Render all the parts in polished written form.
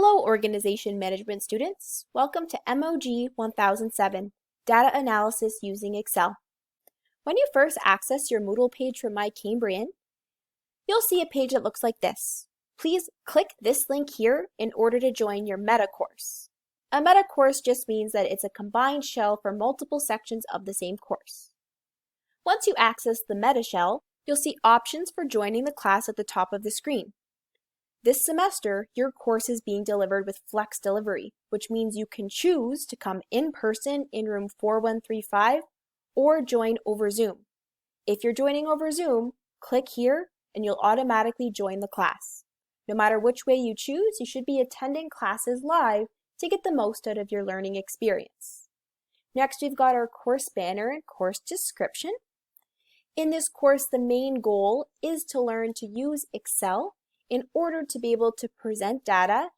Hello, Organization Management students. Welcome to MOG1007, Data Analysis Using Excel. When you first access your Moodle page from My Cambrian, you'll see a page that looks like this. Please click this link here in order to join your meta course. A meta course just means that it's a combined shell for multiple sections of the same course. Once you access the meta shell, you'll see options for joining the class at the top of the screen. This semester, your course is being delivered with flex delivery, which means you can choose to come in person in room 4135 or join over Zoom. If you're joining over Zoom, click here and you'll automatically join the class. No matter which way you choose, you should be attending classes live to get the most out of your learning experience. Next, we've got our course banner and course description. In this course, the main goal is to learn to use Excel in order to be able to present data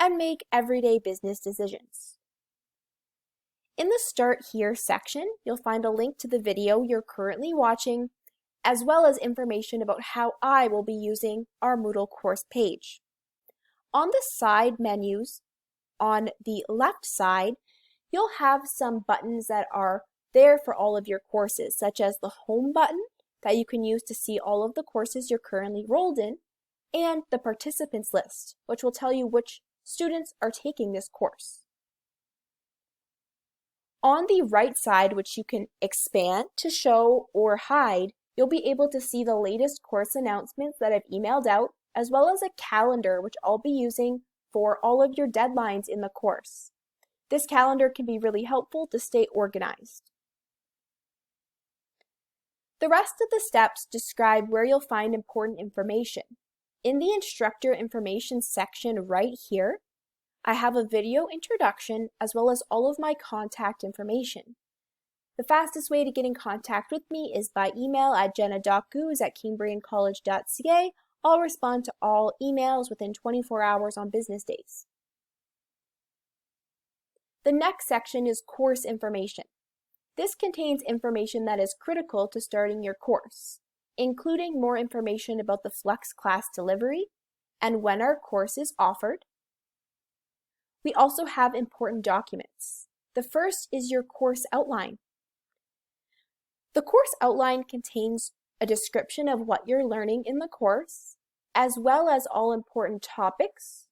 and make everyday business decisions. In the Start Here section, you'll find a link to the video you're currently watching, as well as information about how I will be using our Moodle course page. On the side menus, on the left side, you'll have some buttons that are there for all of your courses, such as the Home button that you can use to see all of the courses you're currently enrolled in, and the participants list, which will tell you which students are taking this course. On the right side, which you can expand to show or hide, you'll be able to see the latest course announcements that I've emailed out, as well as a calendar which I'll be using for all of your deadlines in the course. This calendar can be really helpful to stay organized. The rest of the steps describe where you'll find important information. In the instructor information section right here, I have a video introduction as well as all of my contact information. The fastest way to get in contact with me is by email at jenna.goose@cambriancollege.ca. I'll respond to all emails within 24 hours on business days. The next section is course information. This contains information that is critical to starting your course, including more information about the Flex class delivery and when our course is offered. We also have important documents. The first is your course outline. The course outline contains a description of what you're learning in the course, as well as all important topics,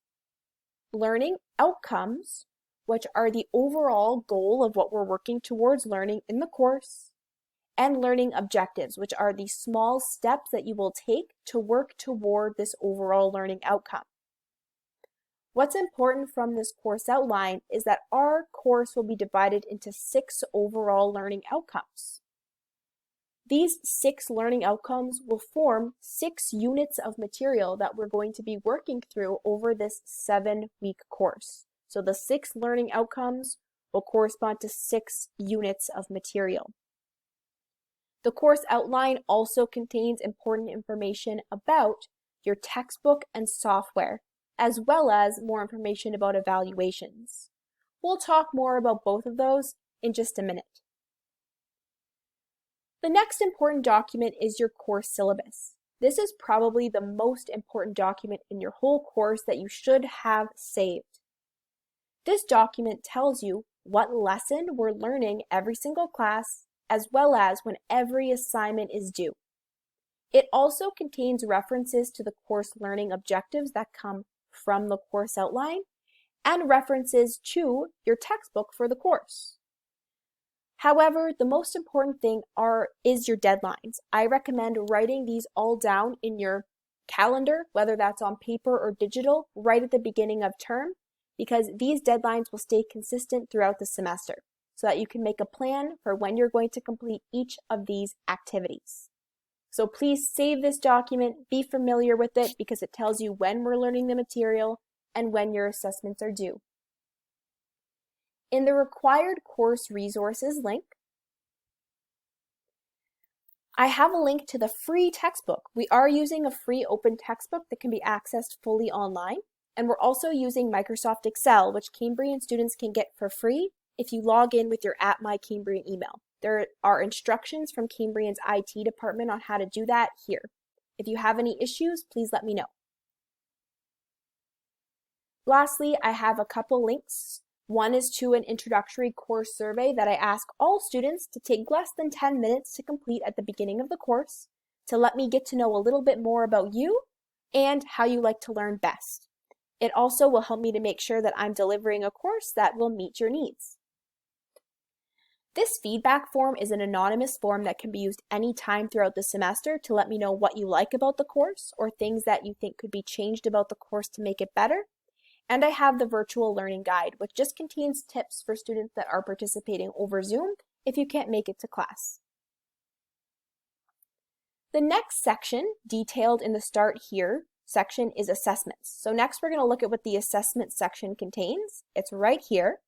learning outcomes, which are the overall goal of what we're working towards learning in the course, and learning objectives, which are the small steps that you will take to work toward this overall learning outcome. What's important from this course outline is that our course will be divided into 6 overall learning outcomes. These 6 learning outcomes will form 6 units of material that we're going to be working through over this 7-week course. So the 6 learning outcomes will correspond to 6 units of material. The course outline also contains important information about your textbook and software, as well as more information about evaluations. We'll talk more about both of those in just a minute. The next important document is your course syllabus. This is probably the most important document in your whole course that you should have saved. This document tells you what lesson we're learning every single class, as well as when every assignment is due. It also contains references to the course learning objectives that come from the course outline and references to your textbook for the course. However, the most important thing is your deadlines. I recommend writing these all down in your calendar, whether that's on paper or digital, right at the beginning of term, because these deadlines will stay consistent throughout the semester so that you can make a plan for when you're going to complete each of these activities. So please save this document, be familiar with it because it tells you when we're learning the material and when your assessments are due. In the required course resources link, I have a link to the free textbook. We are using a free open textbook that can be accessed fully online, and we're also using Microsoft Excel, which Cambrian students can get for free if you log in with your @mycambrian email. There are instructions from Cambrian's IT department on how to do that here. If you have any issues, please let me know. Lastly, I have a couple links. One is to an introductory course survey that I ask all students to take less than 10 minutes to complete at the beginning of the course to let me get to know a little bit more about you and how you like to learn best. It also will help me to make sure that I'm delivering a course that will meet your needs. This feedback form is an anonymous form that can be used anytime throughout the semester to let me know what you like about the course or things that you think could be changed about the course to make it better. And I have the virtual learning guide, which just contains tips for students that are participating over Zoom if you can't make it to class. The next section, detailed in the Start Here section, is assessments. So next we're going to look at what the assessment section contains. It's right here.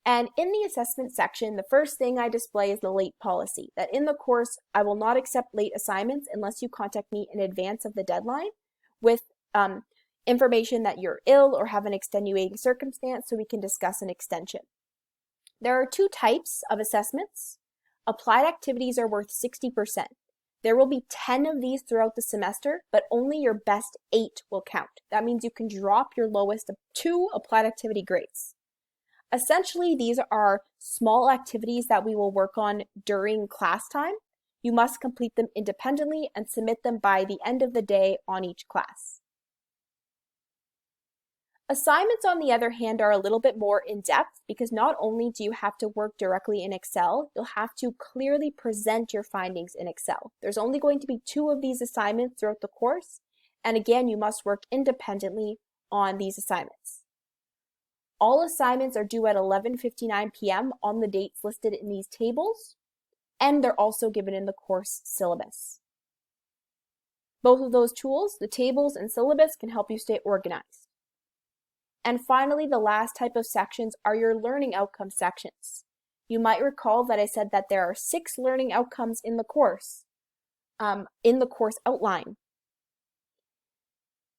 And in the assessment section, the first thing I display is the late policy, that in the course, I will not accept late assignments unless you contact me in advance of the deadline with information that you're ill or have an extenuating circumstance so we can discuss an extension. There are two types of assessments. Applied activities are worth 60%. There will be 10 of these throughout the semester, but only your best 8 will count. That means you can drop your lowest of 2 applied activity grades. Essentially, these are small activities that we will work on during class time. You must complete them independently and submit them by the end of the day on each class. Assignments, on the other hand, are a little bit more in-depth because not only do you have to work directly in Excel, you'll have to clearly present your findings in Excel. There's only going to be 2 of these assignments throughout the course, and again, you must work independently on these assignments. All assignments are due at 11:59 p.m. on the dates listed in these tables, and they're also given in the course syllabus. Both of those tools, the tables and syllabus, can help you stay organized. And finally, the last type of sections are your learning outcome sections. You might recall that I said that there are 6 learning outcomes in the course outline.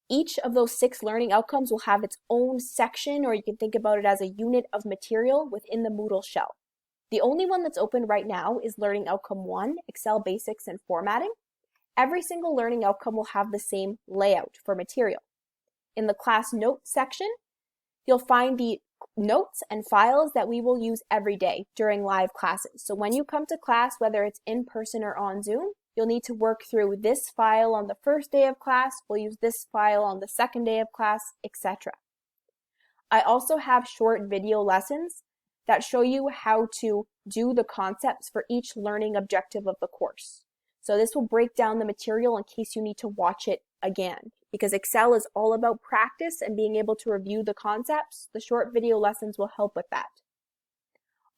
Each of those 6 learning outcomes will have its own section, or you can think about it as a unit of material within the Moodle shell. The only one that's open right now is Learning Outcome 1, Excel Basics and Formatting. Every single learning outcome will have the same layout for material. In the class notes section, you'll find the notes and files that we will use every day during live classes. So when you come to class, whether it's in person or on Zoom, you'll need to work through this file on the first day of class, we'll use this file on the second day of class, etc. I also have short video lessons that show you how to do the concepts for each learning objective of the course. So this will break down the material in case you need to watch it again. Because Excel is all about practice and being able to review the concepts, the short video lessons will help with that.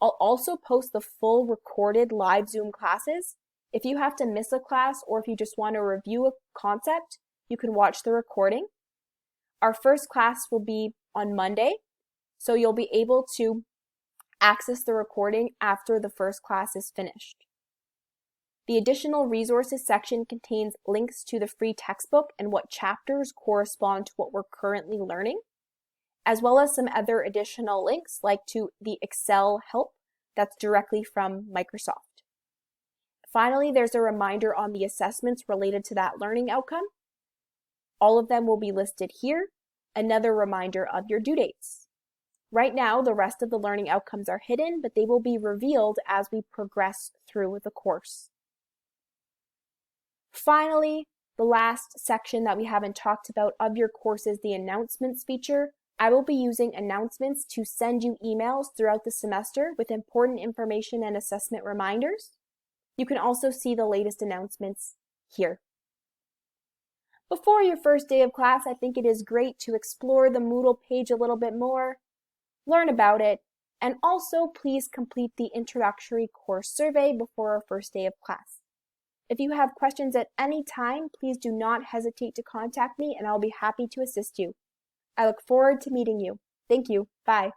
I'll also post the full recorded live Zoom classes. If you have to miss a class or if you just want to review a concept, you can watch the recording. Our first class will be on Monday, so you'll be able to access the recording after the first class is finished. The additional resources section contains links to the free textbook and what chapters correspond to what we're currently learning, as well as some other additional links like to the Excel help that's directly from Microsoft. Finally, there's a reminder on the assessments related to that learning outcome. All of them will be listed here. Another reminder of your due dates. Right now, the rest of the learning outcomes are hidden, but they will be revealed as we progress through the course. Finally, the last section that we haven't talked about of your course is the announcements feature. I will be using announcements to send you emails throughout the semester with important information and assessment reminders. You can also see the latest announcements here. Before your first day of class, I think it is great to explore the Moodle page a little bit more, learn about it, and also please complete the introductory course survey before our first day of class. If you have questions at any time, please do not hesitate to contact me and I'll be happy to assist you. I look forward to meeting you. Thank you. Bye.